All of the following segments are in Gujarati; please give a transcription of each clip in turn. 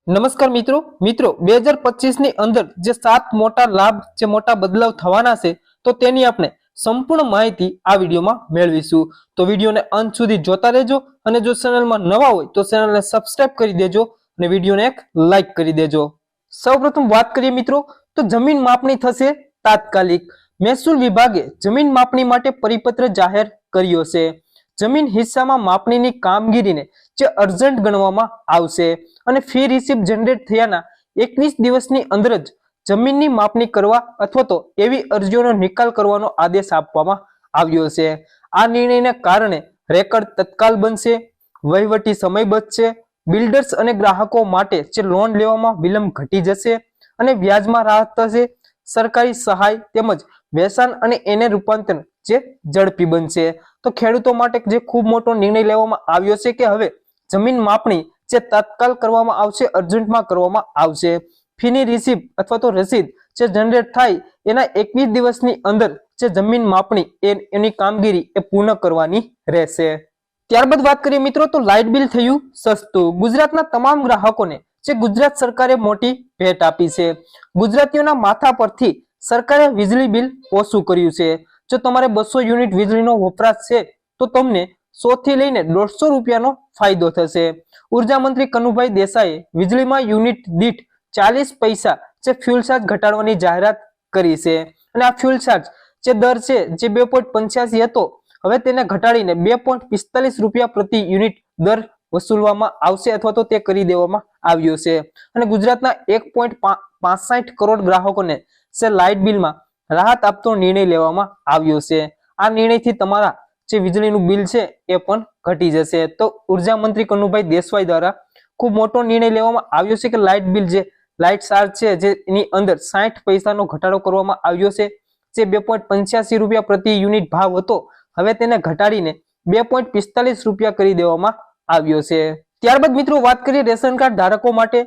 નમસ્કાર મિત્રો 2025 ની અંદર જે 7 મોટા લાભ જે મોટા બદલાવ થવાના છે તો તેની આપણે સંપૂર્ણ માહિતી આ વિડીયોમાં મેળવીશું। તો વિડીયોને અંત સુધી જોતા રહેજો અને જો ચેનલમાં નવા હોય તો ચેનલને સબસ્ક્રાઇબ કરી દેજો અને વિડીયોને એક લાઈક કરી દેજો। સૌપ્રથમ વાત કરીએ મિત્રો તો જમીન માપણી થશે તાત્કાલિક। મહેસૂલ વિભાગે જમીન માપણી માટે પરિપત્ર જાહેર કર્યો છે। જમીન હિસ્સામાં માપણીની કામગીરીને જે અર્જન્ટ ગણવામાં આવશે અને ફી રિસીપ્ટ જનરેટ થયાના 21 દિવસની અંદર જ જમીનની માપણી કરવા અથવા તો એવી અરજીઓનો નિકાલ કરવાનો આદેશ આપવામાં આવ્યો છે। આ નિર્ણયને કારણે રેકર્ડ તત્કાલ બનશે, વહીવટી સમય બચશે, બિલ્ડર્સ અને ગ્રાહકો માટે જે લોન લેવામાં વિલંબ ઘટી જશે અને વ્યાજમાં રાહત થશે, સરકારી સહાય તેમજ વેચાણ અને એને રૂપાંતરણ જે ઝડપી બનશે। તો ખેડૂતો માટે જે ખૂબ મોટો નિર્ણય લેવામાં આવ્યો છે કે હવે જમીન માપણી જે તાત્કાલ કરવામાં આવશે, અર્જન્ટમાં કરવામાં આવશે। ફીની રિસીપ્ટ અથવા તો રસીદ જે જનરેટ થાય એના 21 દિવસની અંદર જે જમીન માપણી એની કામગીરી એ પૂર્ણ કરવાની રહેશે। ત્યારબાદ વાત કરીએ મિત્રો તો લાઇટ બિલ થયું સસ્તું। ગુજરાતના તમામ ગ્રાહકોને જે ગુજરાત સરકારે મોટી ભેટ આપી છે। ગુજરાતીઓના માથા પરથી સરકારે વીજળી બિલ ઓછું કર્યું છે। જો તમારે 200 યુનિટ વીજળીનો વપરાશ છે તો તમને 100 થી લઈને 150 રૂપિયાનો ફાયદો થશે। ઉર્જા મંત્રી કનુભાઈ દેસાઈએ વીજળીમાં યુનિટ દીઠ 40 પૈસા જે ફ્યુલ ચાર્જ ઘટાડવાની જાહેરાત કરી છે અને આ ફ્યુલ ચાર્જ જે દર છે જે 2.85 હતો હવે તેને ઘટાડીને 2.45 રૂપિયા પ્રતિ યુનિટ દર વસૂલવામાં આવશે અથવા તો તે કરી દેવામાં આવ્યો છે અને ગુજરાતના 1.65 કરોડ ગ્રાહકોને જે લાઇટ બિલમાં રાહત આપતો નિર્ણય લેવામાં આવ્યો છે। આ નિર્ણયથી તમારા જે વીજળીનું બિલ છે એ પણ ઘટી જશે। તો ઉર્જા મંત્રી કનુભાઈ દેસાઈ દ્વારા ખૂબ મોટો નિર્ણય લેવામાં આવ્યો છે કે લાઇટ બિલ જે લાઇટ ચાર્જ છે જે એની અંદર 60 પૈસાનો ઘટાડો કરવામાં આવ્યો છે। જે 2.85 રૂપિયા પ્રતિ યુનિટ ભાવ હતો હવે તેને ઘટાડીને 2.45 રૂપિયા કરી દેવામાં આવ્યો છે। ત્યારબાદ મિત્રો વાત કરીએ રેશન કાર્ડ ધારકો માટે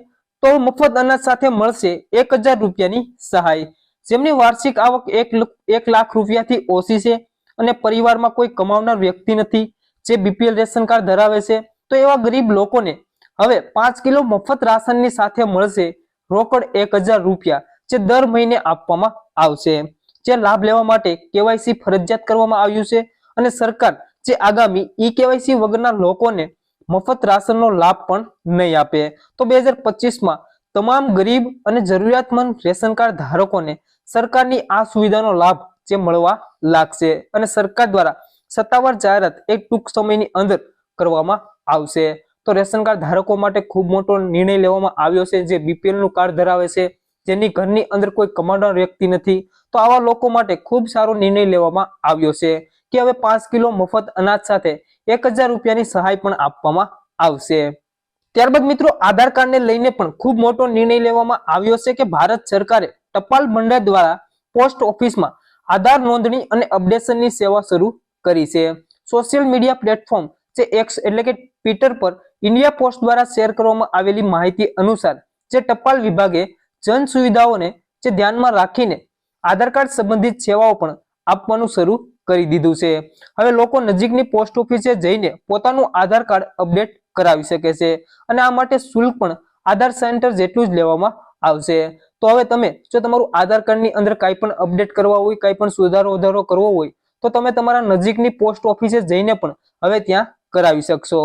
તો મફત અનાજ સાથે મળશે 1000 રૂપિયાની સહાય। જેમની વાર્ષિક આવક 1 લાખ રૂપિયાથી ઓછી છે અને પરિવારમાં કોઈ કમાવનાર વ્યક્તિ નથી, જે બીપીએલ રેશન કાર્ડ ધરાવે છે તો એવા ગરીબ લોકોને હવે 5 કિલો મફત રાશનની સાથે મળશે રોકડ 1000 રૂપિયા જે દર મહિને આપવામાં આવશે। જે લાભ લેવા માટે કેવાયસી ફરજિયાત કરવામાં આવ્યું છે અને સરકાર જે આગામી ઈ કેવાયસી વગરના લોકોને મફત રાશનનો લાભ પણ નહીં આપે। તો 2025માં તમામ ગરીબ અને જરૂરિયાતમંદ રેશન કાર્ડ ધારકોને સરકારની આ સુવિધાનો લાભ જે મળવા લાગશે અને સરકાર દ્વારા સત્તાવાર જાહેરાત એક ટૂંક સમયની અંદર કરવામાં આવશે। તો રેશન કાર્ડ ધારકો માટે ખૂબ મોટો નિર્ણય લેવામાં આવ્યો છે જે બીપીએલ નું કાર્ડ ધરાવે છે, જેની ઘરની અંદર કોઈ કમાનાર વ્યક્તિ નથી, તો આવા લોકો માટે ખૂબ સારો નિર્ણય લેવામાં આવ્યો છે કે હવે 5 કિલો મફત અનાજ સાથે 1000 રૂપિયાની સહાય પણ આપવામાં આવશે। ત્યારબાદ મિત્રો આધાર કાર્ડને લઈને પણ ખૂબ મોટો નિર્ણય લેવામાં આવ્યો છે કે ભારત સરકારે ટપાલ ભંડાર દ્વારા પોસ્ટ ઓફિસમાં આધાર નોંધણી અને અપડેશનની સેવા શરૂ કરી છે। સોશિયલ મીડિયા પ્લેટફોર્મ જે એક્સ એટલે કે ટ્વિટર પર ઇન્ડિયા પોસ્ટ દ્વારા શેર કરવામાં આવેલી માહિતી અનુસાર જે ટપાલ વિભાગે જન સુવિધાઓને જે ધ્યાનમાં રાખીને આધાર કાર્ડ સંબંધિત સેવાઓ પણ આપવાનું શરૂ કરી દીધું છે। હવે લોકો નજીકની પોસ્ટ ઓફિસે જઈને પોતાનું આધાર કાર્ડ અપડેટ કરાવી શકે છે અને આ માટે શુલ્ક પણ આધાર સેન્ટર જેટલું જ લેવામાં આવશે। તો હવે તમે જો તમારું આધાર કાર્ડની અંદર કંઈ પણ અપડેટ કરવા હોય, કંઈ પણ સુધારો વધારો કરવો હોય તો તમે તમારા નજીકની પોસ્ટ ઓફિસે જઈને પણ હવે ત્યાં કરાવી શકશો।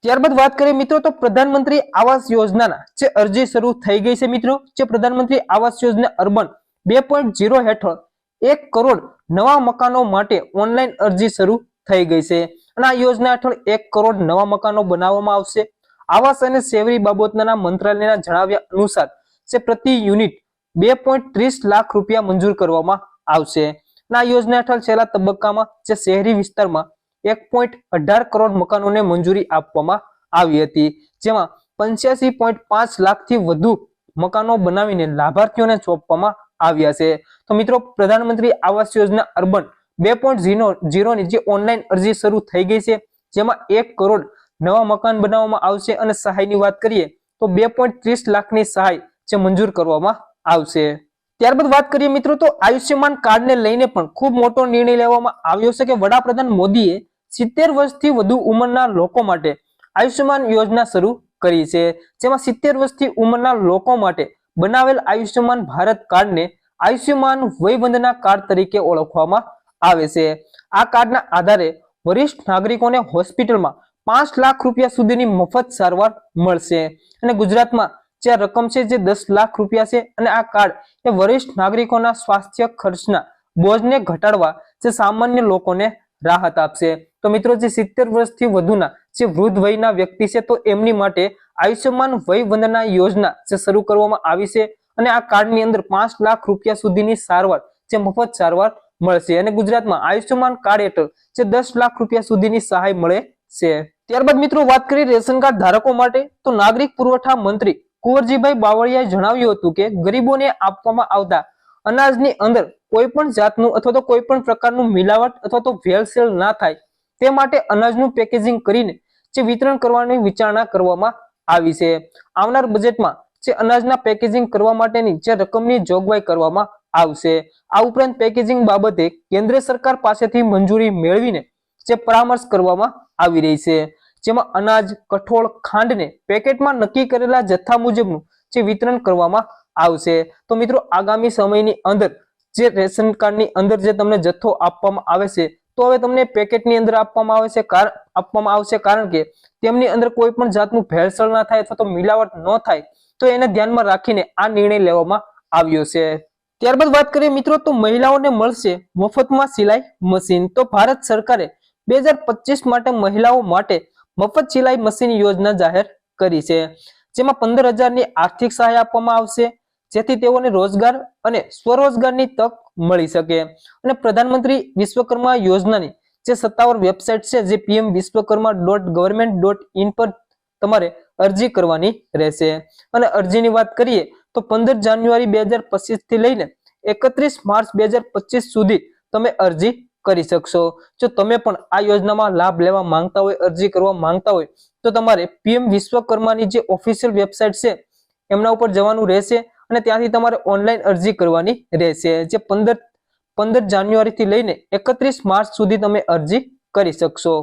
ત્યારબાદ વાત કરીએ મિત્રો તો પ્રધાનમંત્રી આવાસ યોજનાના જે અરજી શરૂ થઈ ગઈ છે મિત્રો। જે પ્રધાનમંત્રી આવાસ યોજના અર્બન 2.0 હેઠળ 1 કરોડ નવા મકાનો માટે ઓનલાઈન અરજી શરૂ થઈ ગઈ છે અને આ યોજના હેઠળ 1 કરોડ નવા મકાનો બનાવવામાં આવશે। આવાસ અને શહેરી બાબતોના મંત્રાલયના જણાવ્યા અનુસાર જે પ્રતિ યુનિટ 2.30 લાખ રૂપિયા મંજૂર કરવામાં આવશે। આ યોજના હેઠળ છેલ્લા તબક્કામાં જે શહેરી વિસ્તારમાં 1.18 કરોડ મકાનોને મંજૂરી આપવામાં આવી હતી, જેમાં 85.5 લાખથી વધુ મકાનો બનાવીને લાભાર્થીઓને સોંપવામાં આવ્યા છે। તો મિત્રો પ્રધાનમંત્રી આવાસ યોજના અર્બન 2.0 ની જે ઓનલાઈન અરજી શરૂ થઈ ગઈ છે, જેમાં 1 કરોડ નવા મકાન બનાવવામાં આવશે અને સહાયની વાત કરીએ તો 2.30 લાખની સહાય જે મંજૂર કરવામાં આવશે। ત્યારબાદ વાત કરીએ મિત્રો તો આયુષ્યમાન કાર્ડને લઈને પણ ખૂબ મોટો નિર્ણય લેવામાં આવ્યો છે કે વડાપ્રધાન મોદીએ 70 વર્ષથી વધુ ઉંમરના લોકો માટે આયુષ્યમાન યોજના શરૂ કરી છે, જેમાં 70 વર્ષથી ઉંમરના લોકો માટે બનાવેલ આયુષ્યમાન ભારત કાર્ડને આયુષ્યમાન વયવંદના કાર્ડ તરીકે ઓળખવામાં આવે છે. આ કાર્ડના આધારે વરિષ્ઠ નાગરિકોને હોસ્પિટલમાં 5 લાખ રૂપિયા સુધીની મફત સારવાર મળશે અને ગુજરાતમાં જે રકમ છે જે 10 લાખ રૂપિયા છે અને આ કાર્ડ એ વરિષ્ઠ નાગરિકોના સ્વાસ્થ્ય ખર્ચના બોજને ઘટાડવા જે સામાન્ય લોકોને રાહત આપશે. તો મિત્રો જે 70 વર્ષથી વધુના જે વૃદ્ધ વયના વ્યક્તિ છે તો એમની માટે આયુષ્યમાન વયવંદના યોજના જે શરૂ કરવામાં આવી છે અને આ કાર્ડની અંદર 5 લાખ રૂપિયા સુધીની સારવાર જે મફત સારવાર મળશે અને ગુજરાતમાં આયુષ્યમાન કાર્ડ હેઠળ જે 10 લાખ રૂપિયા સુધીની સહાય મળે છે. ત્યારબાદ મિત્રો વાત કરીએ રેશન કાર્ડ ધારકો માટે તો નાગરિક પુરવઠા મંત્રી કુંવરજીભાઈ બાવળિયાએ જણાવ્યું હતું કે ગરીબોને આપવામાં આવતા અનાજની અંદર કોઈ પણ જાતનું અથવા તો કોઈ પણ પ્રકારનું મિલાવટ અથવા તો ભેળસેળ ના થાય તે માટે અનાજનું પેકેજિંગ કરીને જે વિતરણ કરવાની વિચારણા કરવામાં આવી છે. આવનાર બજેટમાં જે અનાજના પેકેજિંગ કરવા માટેની જે રકમની જોગવાઈ કરવામાં આવશે. આ ઉપરાંત પેકેજિંગ બાબતે કેન્દ્ર સરકાર પાસેથી મંજૂરી મેળવીને જે પરામર્શ કરવામાં આવી રહી છે, જેમાં અનાજ, કઠોળ, ખાંડને પેકેટમાં નક્કી કરેલા જથ્થા મુજબનું જે વિતરણ કરવામાં આવશે. તો મિત્રો આગામી સમયની અંદર જે રેશન કાર્ડની અંદર જે તમને જથ્થો આપવામાં આવે છે તો હવે તમને પેકેટની અંદર આપવામાં આવશે કારણ કે તેમની અંદર કોઈ પણ જાતનું ભેળસેળ ના થાય અથવા તો મિલાવટ ન થાય તો એને ધ્યાનમાં રાખીને આ નિર્ણય લેવામાં આવ્યો છે. ત્યારબાદ વાત કરીએ મિત્રો તો મહિલાઓને મળશે મફતમાં સિલાઈ મશીન. તો ભારત સરકારે 2025 માટે મહિલાઓ માટે મફત સિલાઈ મશીન યોજના જાહેર કરી છે, જેમાં 15,000ની આર્થિક સહાય આપવામાં આવશે જેથી તેઓને રોજગાર અને સ્વરોજગારની તક મળી શકે. અને પ્રધાનમંત્રી વિશ્વકર્મા યોજનાની જે સત્તાવાર વેબસાઇટ છે જે pmvishwakarma.government.in પર તમારે અરજી કરવાની રહેશે. અને અરજીની વાત કરીએ તો 15 જાન્યુઆરી 2025 થી લઈને 31 માર્ચ 2025 સુધી તમે અરજી કરી શકશો. જો તમે પણ આ યોજનામાં લાભ લેવા માંગતા હોય, અરજી કરવા માંગતા હોય તો તમારે પીએમ વિશ્વકર્માની જે ઓફિશિયલ વેબસાઇટ છે એમના ઉપર જવાનું રહેશે અને ત્યાંથી તમારે ઓનલાઈન અરજી કરવાની રહેશે. જે 15 જાન્યુઆરી થી લઈને 31 માર્ચ સુધી તમે અરજી કરી શકશો.